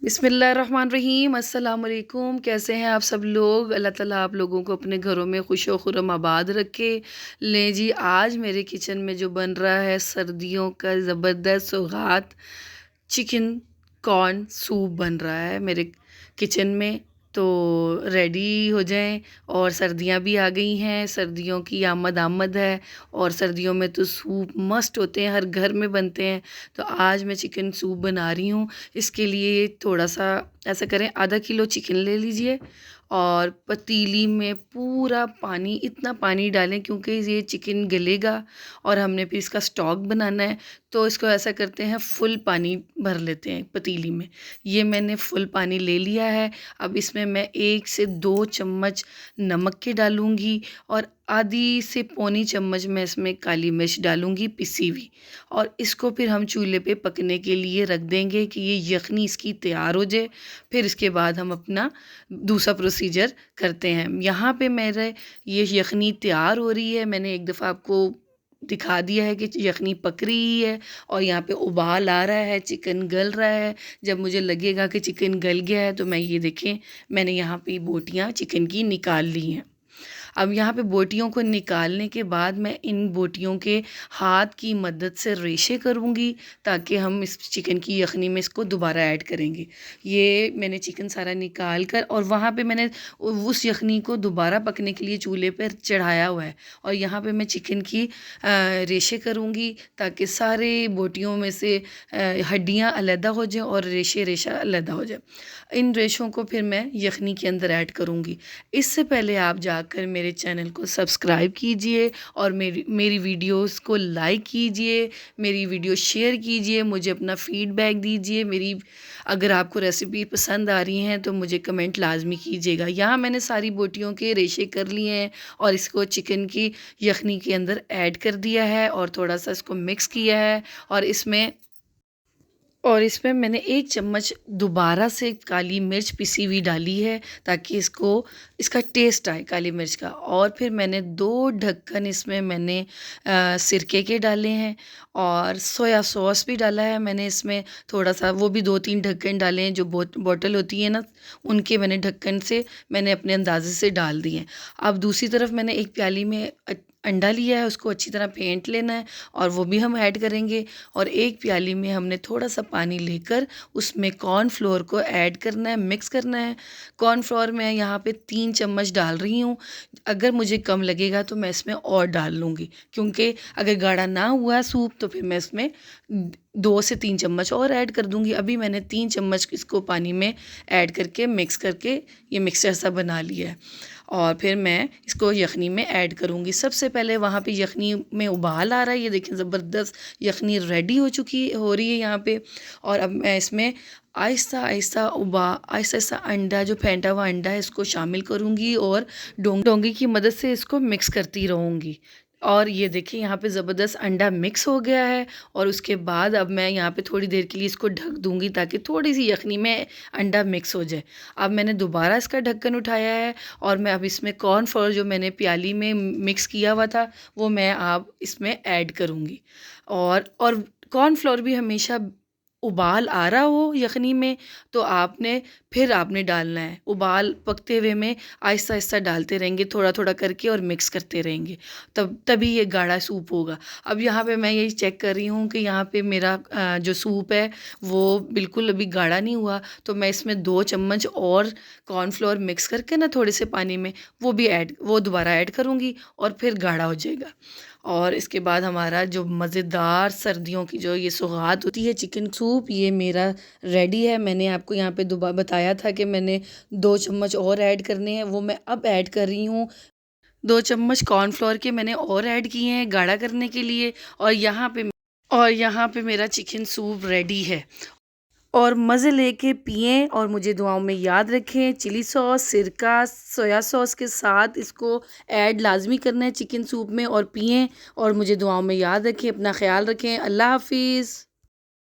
बिस्मिल्लाहिर्रहमानिर्रहीम अस्सलाम वालेकुम। कैसे हैं आप सब लोग? अल्लाह ताला आप लोगों को अपने घरों में खुशो खुर्रम आबाद रखे। लें जी, आज मेरे किचन में जो बन रहा है सर्दियों का ज़बरदस्त सौगात चिकन कॉर्न सूप बन रहा है मेरे किचन में। तो रेडी हो जाएं। और सर्दियां भी आ गई हैं, सर्दियों की आमद है। और सर्दियों में तो सूप मस्ट होते हैं, हर घर में बनते हैं। तो आज मैं चिकन सूप बना रही हूँ। इसके लिए थोड़ा सा ऐसा करें, आधा किलो चिकन ले लीजिए और पतीली में पूरा पानी, इतना पानी डालें क्योंकि ये चिकन गलेगा और हमने फिर इसका स्टॉक बनाना है। तो इसको ऐसा करते हैं, फुल पानी भर लेते हैं पतीली में। ये मैंने फुल पानी ले लिया है। अब इसमें मैं 1 से 2 चम्मच नमक के डालूँगी और आधी से पौनी चम्मच मैं इसमें काली मिर्च डालूँगी पिसी हुई। और इसको फिर हम चूल्हे पे पकने के लिए रख देंगे कि ये यखनी इसकी तैयार हो जाए। फिर इसके बाद हम अपना दूसरा प्रोसीजर करते हैं। यहाँ पे मेरे ये यखनी तैयार हो रही है। मैंने एक दफ़ा आपको दिखा दिया है कि यखनी पक रही है और यहाँ पे उबाल आ रहा है, चिकन गल रहा है। जब मुझे लगेगा कि चिकन गल गया है तो मैं ये देखें, मैंने यहाँ पे बोटियाँ चिकन की निकाल ली हैं। अब यहाँ पे बोटियों को निकालने के बाद मैं इन बोटियों के हाथ की मदद से रेशे करूँगी ताकि हम इस चिकन की यखनी में इसको दोबारा ऐड करेंगे। ये मैंने चिकन सारा निकाल कर और वहाँ पे मैंने उस यखनी को दोबारा पकने के लिए चूल्हे पर चढ़ाया हुआ है। और यहाँ पे मैं चिकन की रेशे करूँगी ताकि सारे बोटियों में से हड्डियाँ अलहदा हो जाए और रेशा अलहदा हो जाए। इन रेशों को फिर मैं यखनी के अंदर ऐड करूँगी। इससे पहले आप जाकर मेरे चैनल को सब्सक्राइब कीजिए और मेरी वीडियोस को लाइक कीजिए, मेरी वीडियो शेयर कीजिए, मुझे अपना फीडबैक दीजिए। मेरी अगर आपको रेसिपी पसंद आ रही हैं तो मुझे कमेंट लाजमी कीजिएगा। यहाँ मैंने सारी बोटियों के रेशे कर लिए हैं और इसको चिकन की यखनी के अंदर ऐड कर दिया है और थोड़ा सा इसको मिक्स किया है। और इसमें मैंने 1 चम्मच दोबारा से काली मिर्च पिसी हुई डाली है ताकि इसका टेस्ट आए काली मिर्च का। और फिर मैंने 2 ढक्कन इसमें मैंने सिरके के डाले हैं और सोया सॉस भी डाला है मैंने इसमें थोड़ा सा, वो भी 2-3 ढक्कन डाले हैं। जो बोतल होती है ना, उनके मैंने ढक्कन से मैंने अपने अंदाजे से डाल दिए हैं। अब दूसरी तरफ मैंने एक प्याली में अंडा लिया है, उसको अच्छी तरह फेंट लेना है और वो भी हम ऐड करेंगे। और एक प्याली में हमने थोड़ा सा पानी लेकर उसमें कॉर्नफ्लोर को ऐड करना है, मिक्स करना है। कॉर्नफ्लोर मैं यहाँ पे 3 चम्मच डाल रही हूँ। अगर मुझे कम लगेगा तो मैं इसमें और डाल लूँगी, क्योंकि अगर गाढ़ा ना हुआ सूप तो फिर मैं इसमें 2 से 3 चम्मच और ऐड कर दूँगी। अभी मैंने 3 चम्मच इसको पानी में ऐड करके मिक्स करके ये मिक्सचर सा बना लिया है। और फिर मैं इसको यखनी में ऐड करूँगी। सबसे पहले वहाँ पे यखनी में उबाल आ रहा है, ये देखें ज़बरदस्त यखनी रेडी हो रही है यहाँ पे। और अब मैं इसमें आहिस्ता आहिस्ता आहिस्ता अंडा, जो फेंटा हुआ अंडा है, इसको शामिल करूँगी और डोंगी की मदद से इसको मिक्स करती रहूँगी। और ये देखिए यहाँ पे ज़बरदस्त अंडा मिक्स हो गया है। और उसके बाद अब मैं यहाँ पे थोड़ी देर के लिए इसको ढक दूँगी ताकि थोड़ी सी यखनी में अंडा मिक्स हो जाए। अब मैंने दोबारा इसका ढक्कन उठाया है और मैं अब इसमें कॉर्नफ्लोर जो मैंने प्याली में मिक्स किया हुआ था वो मैं अब इसमें ऐड करूँगी। और कॉर्नफ्लोर भी हमेशा उबाल आ रहा हो यखनी में तो आपने डालना है। उबाल पकते हुए में आहिस्ता आहिस्ता डालते रहेंगे, थोड़ा थोड़ा करके, और मिक्स करते रहेंगे, तभी ये गाढ़ा सूप होगा। अब यहाँ पे मैं यही चेक कर रही हूँ कि यहाँ पे मेरा जो सूप है वो बिल्कुल अभी गाढ़ा नहीं हुआ। तो मैं इसमें 2 चम्मच और कॉर्नफ्लोर मिक्स करके ना थोड़े से पानी में वो दोबारा ऐड करूँगी और फिर गाढ़ा हो जाएगा। और इसके बाद हमारा जो मज़ेदार सर्दियों की जो ये सौगात होती है चिकन सूप, ये मेरा रेडी है। मैंने आपको यहाँ पे दोबारा बताया था कि मैंने 2 चम्मच और ऐड करने हैं, वो मैं अब ऐड कर रही हूँ। 2 चम्मच कॉर्नफ्लोर के मैंने और ऐड किए हैं गाढ़ा करने के लिए। और यहाँ पे मेरा चिकन सूप रेडी है। और मज़े लेके पिएं और मुझे दुआओं में याद रखें। चिली सॉस, सिरका, सोया सॉस के साथ इसको ऐड लाजमी करना है चिकन सूप में, और पिएं और मुझे दुआओं में याद रखें। अपना ख्याल रखें। अल्लाह हाफिज़।